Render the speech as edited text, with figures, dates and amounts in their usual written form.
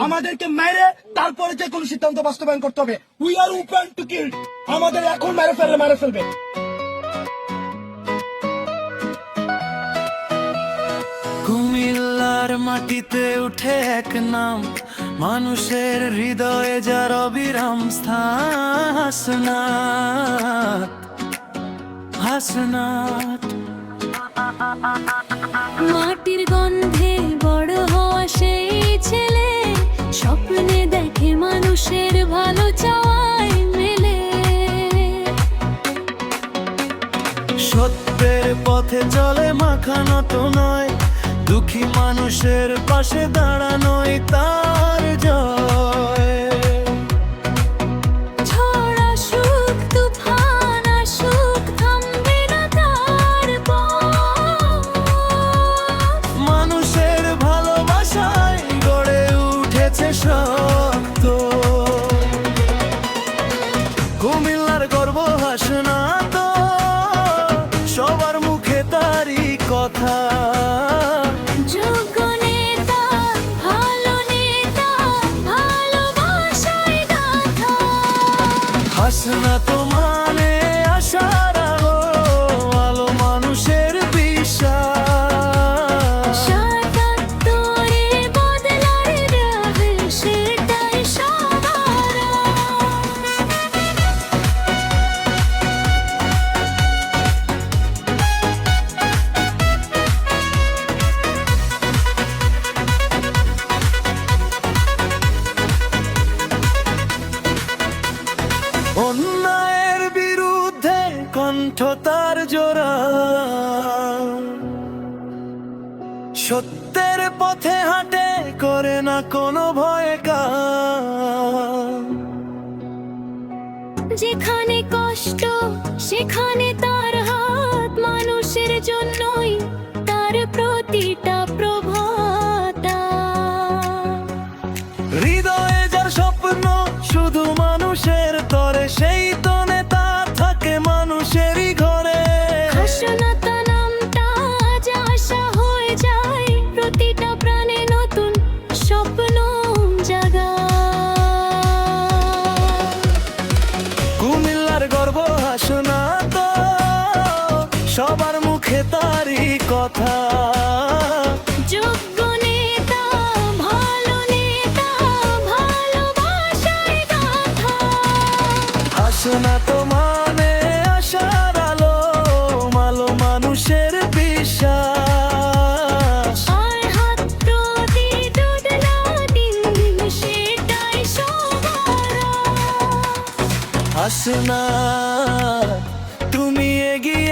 আমাদেরকে মেরে তারপরে যে কোনো সিদ্ধান্ত বাস্তবায়ন করতে হবে। We are open to kill. আমাদের এখন মেরে ফেলবে। কুমিল্লার মাটিতে উঠে এক নাম, মানুষের হৃদয়ে যার অবিরাম স্থান। হাসনাত মাটির গন্ধে বড় হওয়া সেই ছেলে, স্বপ্নে দেখে মানুষের ভালো চাওয়ায় মেলে। সত্যের পথে চলে মাখানো তো নয়, দুঃখী মানুষের পাশে দাঁড়ানোই তার জয়। ঝড় আসুক, তুফান আসুক, থামবে না তার পথ। মানুষের ভালোবাসায় গড়ে উঠেছে শক্ত কুমিল্লার গর্ব। হাসনাত সবার মুখে তারই কথা। যোগ্য নেতা, ভালো নেতা, ভালোবাসায় গাথা। হাসনাত মানে আশার আলো, আলো মানুষের বিশ্বাস। ৭৭-এ বদলার রাহে সেটাই সবার আশ। অন্যায়ের বিরুদ্ধে কণ্ঠ তার জোড়া, সত্যের পথে হাঁটে করে না কোনো ভয় কাজ। যেখানে কষ্ট সেখানে তার হাত, মানুষের জন্যই তার প্রতিটা প্রভাতা। হৃদয়ে যার স্বপ্ন শুধু মানুষের তরে, সেই তো নেতা থাকে মানুষেরই ঘরে। হাসনাত নামটা আজ আশা হয়ে যায়, প্রতিটা প্রাণে নতুন স্বপ্ন জাগায়। কুমিল্লার গর্ব হাসনাত, সবার মুখে তারই কথা। যোগ্য নেতা, ভালো নেতা, ভালোবাসায় গাথা। হাসনাত মানে আশার আলো, আলো মানুষের বিশ্বাস। আর হাত প্রতিরোধ না দিন সেটাই সবার আশ। হাসনাত তুমি এগিয়ে